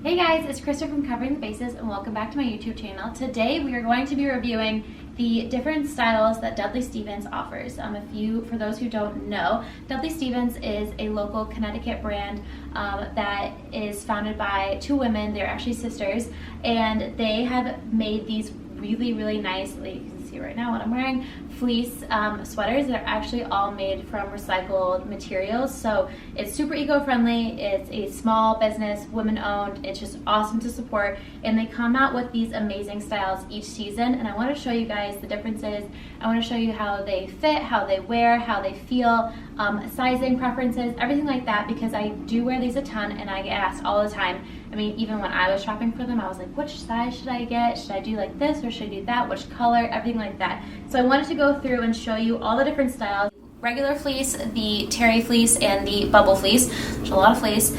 Hey guys, it's Krista from Covering the Bases and welcome back to my YouTube channel. Today we are going to be reviewing the different styles that Dudley Stevens offers. For those who don't know, Dudley Stevens is a local Connecticut brand that is founded by two women. They're actually sisters, and they have made these really nice, like you can see right now what I'm wearing, fleece sweaters that are actually all made from recycled materials. So it's super eco-friendly, it's a small business, women-owned, it's just awesome to support, and they come out with these amazing styles each season, and I want to show you guys the differences. I want to show you how they fit, how they wear, how they feel, sizing preferences, everything like that, because I do wear these a ton and I get asked all the time. I mean, even when I was shopping for them, I was like, which size should I get? Should I do like this or should I do that? Which color? Everything like that. So I wanted to go through and show you all the different styles. Regular fleece, the terry fleece, and the bubble fleece. There's a lot of fleece.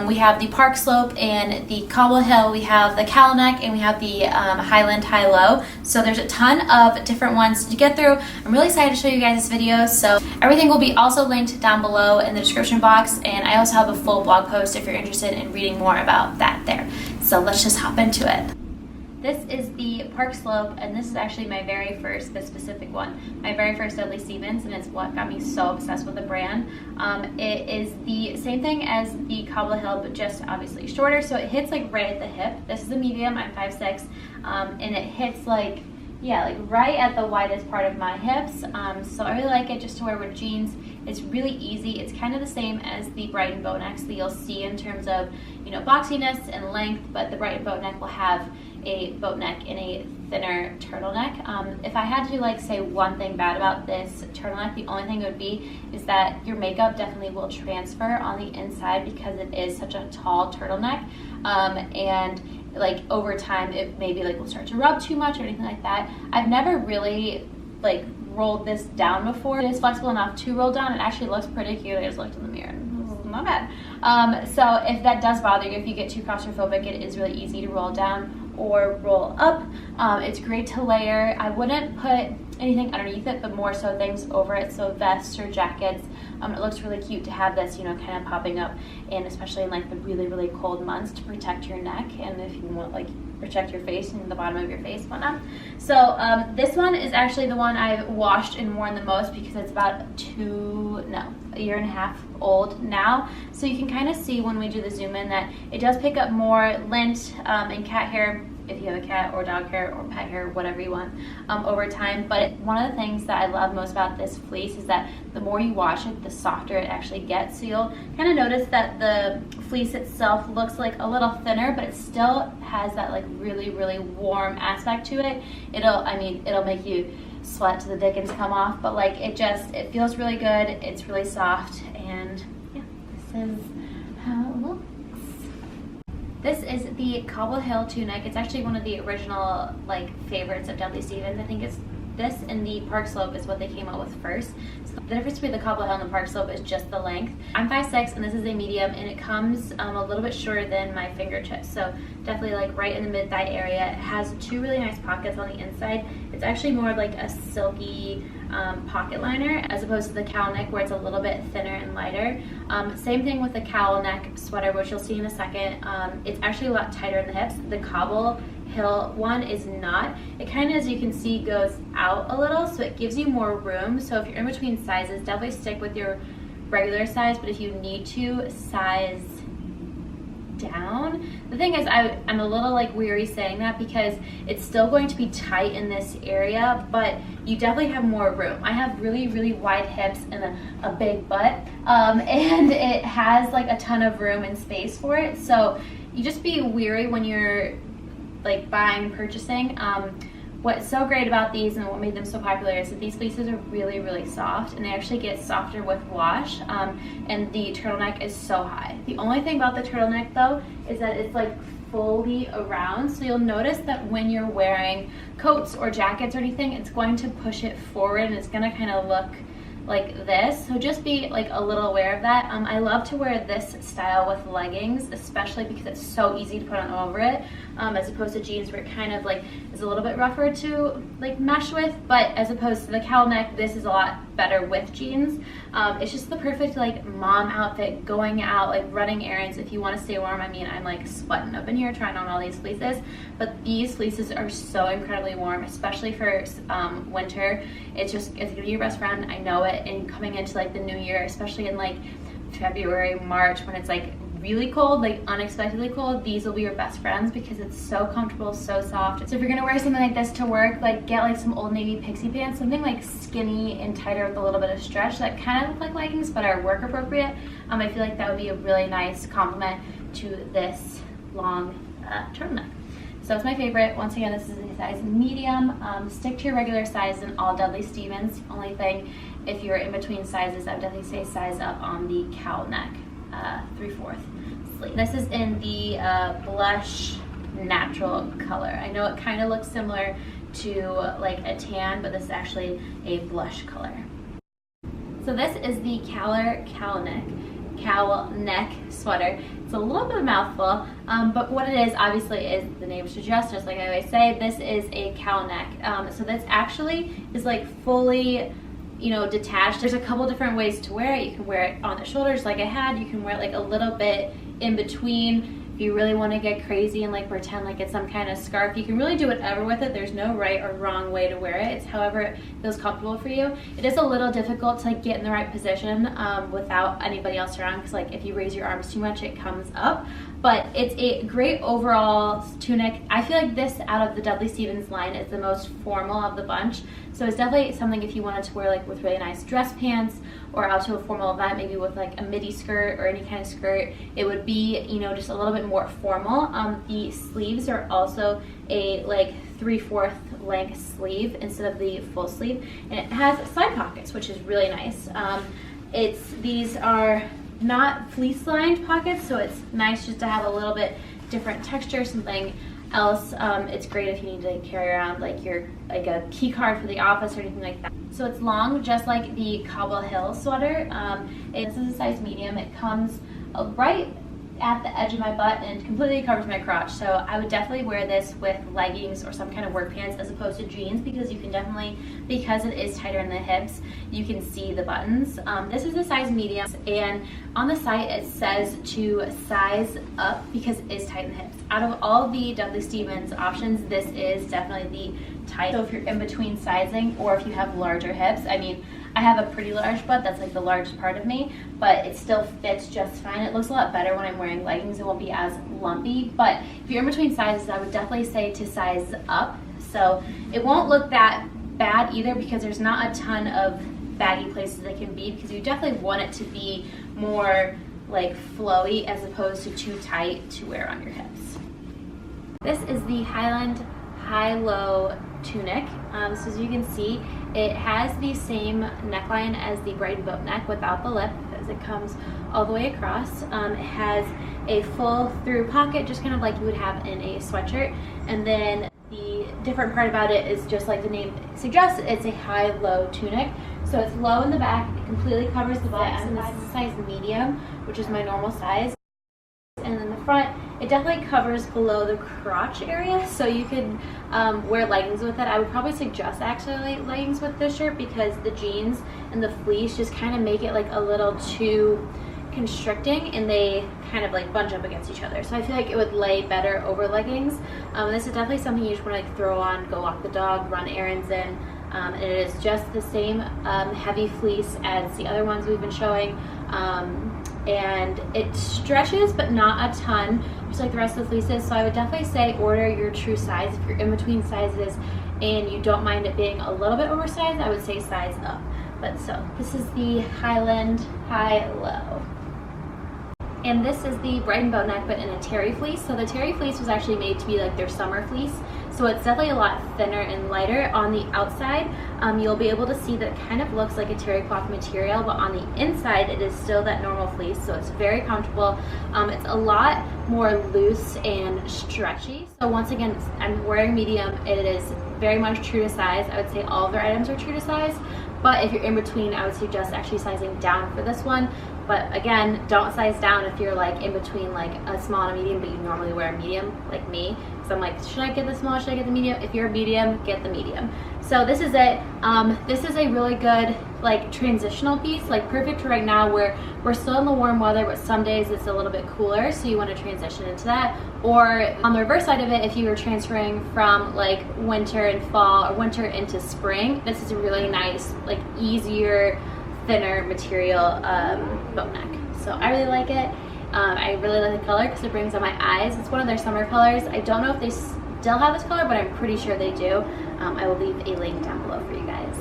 We have the Park Slope and the Cobble Hill. We have the Calorie Neck, and we have the Highland High Low. So there's a ton of different ones to get through. I'm really excited to show you guys this video. So everything will be also linked down below in the description box, and I also have a full blog post if you're interested in reading more about that there. So let's just hop into it. This is the Park Slope, and this is actually my very first, this specific one, my very first Dudley Stevens, and it's what got me so obsessed with the brand. It is the same thing as the Cobble Hill, but just obviously shorter, so it hits like right at the hip. This is a medium, I'm 5'6", and it hits like right at the widest part of my hips. So I really like it just to wear with jeans. It's really easy. It's kind of the same as the Brighton Boatnecks that you'll see in terms of, boxiness and length, but the Brighton Boatneck will have a boat neck and a thinner turtleneck. If I had to say one thing bad about this turtleneck, the only thing it would be is that your makeup definitely will transfer on the inside because it is such a tall turtleneck, and over time it maybe will start to rub too much or anything like that. I've never really rolled this down before. It is flexible enough to roll down. It actually looks pretty cute. I just looked in the mirror and not bad. So if that does bother you, if you get too claustrophobic, it is really easy to roll down or roll up. It's great to layer. I wouldn't put anything underneath it, but more so things over it, so vests or jackets. It looks really cute to have this, kind of popping up, and especially in the really cold months to protect your neck, and if you want protect your face and the bottom of your face, whatnot. So this one is actually the one I've washed and worn the most because it's about a year and a half old now. So you can kind of see when we do the zoom in that it does pick up more lint and cat hair, if you have a cat, or dog hair or pet hair, whatever you want, over time. But one of the things that I love most about this fleece is that the more you wash it, the softer it actually gets. So you'll kind of notice that the fleece itself looks a little thinner, but it still has that really warm aspect to it. It'll make you sweat to the dickens come off, but it feels really good. It's really soft, and yeah, this is how it looks. This is the Cobble Hill tunic. It's actually one of the original favorites of Dudley Stevens. I think it's this and the Park Slope is what they came out with first. So the difference between the Cobble Hill and the Park Slope is just the length. I'm 5'6", and this is a medium, and it comes a little bit shorter than my fingertips. So definitely right in the mid-thigh area. It has two really nice pockets on the inside. It's actually more of a silky pocket liner as opposed to the cowl neck where it's a little bit thinner and lighter. Same thing with the cowl neck sweater, which you'll see in a second. It's actually a lot tighter in the hips. The Cobble Hill one is not. It kind of, as you can see, goes out a little, so it gives you more room. So if you're in between sizes, definitely stick with your regular size, but if you need to size down. The thing is, I'm a little weary saying that because it's still going to be tight in this area, but you definitely have more room. I have really wide hips and a big butt, and it has a ton of room and space for it. So you just be weary when you're buying and purchasing. What's so great about these and what made them so popular is that these fleeces are really soft, and they actually get softer with wash, and the turtleneck is so high. The only thing about the turtleneck though is that it's fully around, so you'll notice that when you're wearing coats or jackets or anything, it's going to push it forward, and it's going to kind of look like this, so just be like a little aware of that. I love to wear this style with leggings, especially because it's so easy to put on over it, as opposed to jeans where it kind of like is a little bit rougher to like mesh with. But as opposed to the cowl neck, this is a lot better with jeans. It's just the perfect like mom outfit, going out, like running errands if you want to stay warm. I mean, I'm like sweating up in here trying on all these fleeces, but these fleeces are so incredibly warm, especially for winter. It's gonna be your best friend, I know it. And coming into like the new year, especially in like February, March, when it's like really cold, like unexpectedly cold, these will be your best friends because it's so comfortable, so soft. So if you're gonna wear something like this to work, like get like some Old Navy pixie pants, something like skinny and tighter with a little bit of stretch that kind of look like leggings but are work appropriate. I feel like that would be a really nice complement to this long turtleneck. So it's my favorite. Once again, this is a size medium. Stick to your regular size in all Dudley Stevens. Only thing, if you're in between sizes, I would definitely say size up on the cowl neck, 3/4 sleeve. This is in the blush natural color. I know it kind of looks similar to like a tan, but this is actually a blush color. So this is the cowl neck sweater. It's a little bit of a mouthful, but what it is, obviously, is the name suggests, just like I always say, this is a cowl neck. So this actually is like fully, you know, detached. There's a couple different ways to wear it. You can wear it on the shoulders like I had. You can wear it like a little bit in between. If you really want to get crazy and like pretend like it's some kind of scarf, you can really do whatever with it. There's no right or wrong way to wear it. It's however it feels comfortable for you. It is a little difficult to like get in the right position without anybody else around, because like if you raise your arms too much, it comes up. But it's a great overall tunic. I feel like this out of the Dudley Stevens line is the most formal of the bunch. So it's definitely something if you wanted to wear like with really nice dress pants or out to a formal event, maybe with like a midi skirt or any kind of skirt, it would be, you know, just a little bit more formal. The sleeves are also a like 3/4 length sleeve instead of the full sleeve, and it has side pockets, which is really nice. These are not fleece lined pockets, so it's nice just to have a little bit different texture, something else. It's great if you need to carry around like a key card for the office or anything like that. So it's long, just like the Cobble Hill sweater. This is a size medium. It comes right at the edge of my butt and completely covers my crotch. So I would definitely wear this with leggings or some kind of work pants as opposed to jeans, because you can definitely, because it is tighter in the hips, you can see the buttons. This is a size medium, and on the site it says to size up because it is tight in the hips. Out of all the Dudley Stevens options, this is definitely the tight. So if you're in between sizing, or if you have larger hips, I mean, I have a pretty large butt, that's like the largest part of me, but it still fits just fine. It looks a lot better when I'm wearing leggings. It won't be as lumpy, but if you're in between sizes, I would definitely say to size up. So it won't look that bad either, because there's not a ton of baggy places it can be, because you definitely want it to be more like flowy as opposed to too tight to wear on your hips. This is the Highland high-low tunic. So as you can see, it has the same neckline as the Brighton Boatneck without the lip, as it comes all the way across. It has a full through pocket, just kind of like you would have in a sweatshirt. And then the different part about it is, just like the name suggests, it's a high-low tunic. So it's low in the back, it completely covers the butt, and this is a size medium, which is my normal size. And then the front, it definitely covers below the crotch area, so you could wear leggings with it. I would probably suggest actually leggings with this shirt, because the jeans and the fleece just kind of make it like a little too constricting, and they kind of like bunch up against each other. So I feel like it would lay better over leggings. This is definitely something you just want to like throw on, go walk the dog, run errands in. And it is just the same heavy fleece as the other ones we've been showing. And it stretches, but not a ton, just like the rest of the fleeces. So I would definitely say order your true size. If you're in between sizes and you don't mind it being a little bit oversized, I would say size up. But so this is the Highland high-low. And this is the Brighton Boatneck, but in a terry fleece. So the terry fleece was actually made to be like their summer fleece. So it's definitely a lot thinner and lighter. On the outside, you'll be able to see that it kind of looks like a terry cloth material, but on the inside, it is still that normal fleece. So it's very comfortable. It's a lot more loose and stretchy. So once again, I'm wearing medium. It is very much true to size. I would say all of their items are true to size, But if you're in between, I would suggest actually sizing down for this one. But again, don't size down if you're like in between like a small and a medium, but you normally wear a medium like me. So I'm like, should I get the small, should I get the medium? If you're a medium, get the medium. So this is it. This is a really good like transitional piece, like perfect for right now where we're still in the warm weather, but some days it's a little bit cooler, so you want to transition into that. Or on the reverse side of it, if you were transferring from like winter and fall or winter into spring, this is a really nice, like easier, thinner material boat neck. So I really like it. I really like the color because it brings out my eyes. It's one of their summer colors. I don't know if they still have this color, but I'm pretty sure they do. I will leave a link down below for you guys.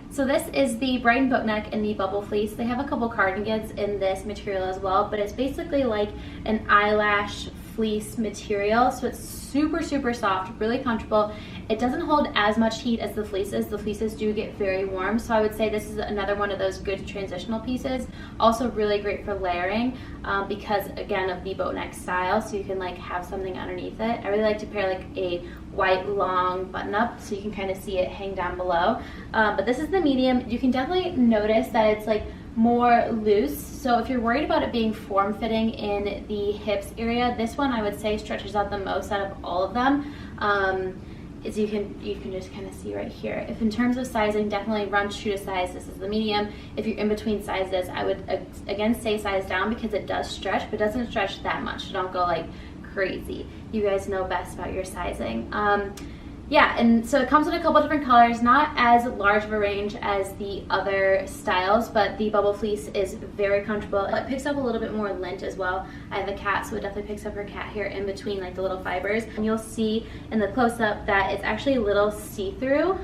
So this is the Brighton Boatneck in the bubble fleece. They have a couple cardigans in this material as well, but it's basically like an eyelash fleece material. So it's super, super soft, really comfortable. It doesn't hold as much heat as the fleeces. The fleeces do get very warm. So I would say this is another one of those good transitional pieces. Also really great for layering because again of the boat neck style. So you can like have something underneath it. I really like to pair like a white long button up so you can kind of see it hang down below. But this is the medium. You can definitely notice that it's like more loose. So if you're worried about it being form-fitting in the hips area, this one I would say stretches out the most out of all of them. As you can just kind of see right here. If in terms of sizing, definitely run true to size. This is the medium. If you're in between sizes, I would again say size down because it does stretch, but it doesn't stretch that much. So don't go like crazy. You guys know best about your sizing. Yeah, and so it comes in a couple different colors, not as large of a range as the other styles, but the bubble fleece is very comfortable. It picks up a little bit more lint as well. I have a cat, so it definitely picks up her cat hair in between like the little fibers. And you'll see in the close-up that it's actually a little see-through,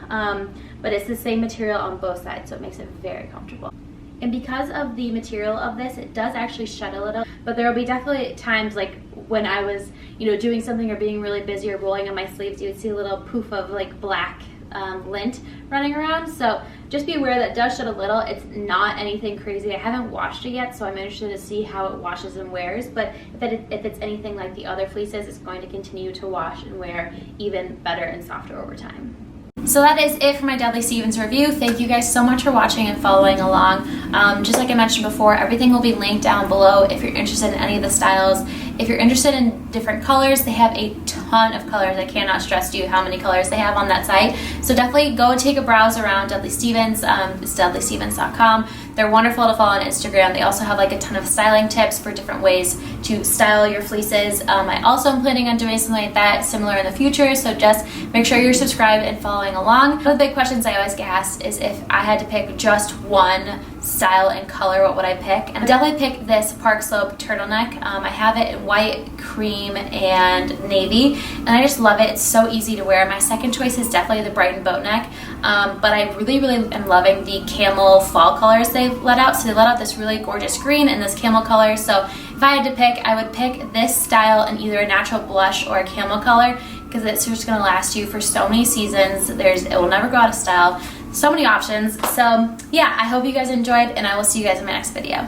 but it's the same material on both sides, so it makes it very comfortable. And because of the material of this, it does actually shed a little, but there will be definitely times like when I was, doing something or being really busy or rolling on my sleeves, you would see a little poof of like black lint running around. So just be aware that it does shed a little. It's not anything crazy. I haven't washed it yet, so I'm interested to see how it washes and wears, but if it's anything like the other fleeces, it's going to continue to wash and wear even better and softer over time. So that is it for my Dudley Stevens review. Thank you guys so much for watching and following along. Just like I mentioned before, everything will be linked down below if you're interested in any of the styles. If you're interested in different colors, they have a ton of colors. I cannot stress to you how many colors they have on that site. So definitely go take a browse around Dudley Stevens. It's dudleystevens.com. They're wonderful to follow on Instagram. They also have like a ton of styling tips for different ways to style your fleeces. I also am planning on doing something like that similar in the future, so just make sure you're subscribed and following along. One of the big questions I always get asked is if I had to pick just one style and color, what would I pick? And I definitely pick this Park Slope turtleneck. I have it in white, cream, and navy, and I just love it. It's so easy to wear. My second choice is definitely the Brighton Boatneck, but I really, really am loving the camel fall colors they've let out. So they let out this really gorgeous green and this camel color. So if I had to pick, I would pick this style in either a natural blush or a camel color because it's just going to last you for so many seasons. It will never go out of style. So many options. So yeah, I hope you guys enjoyed, and I will see you guys in my next video.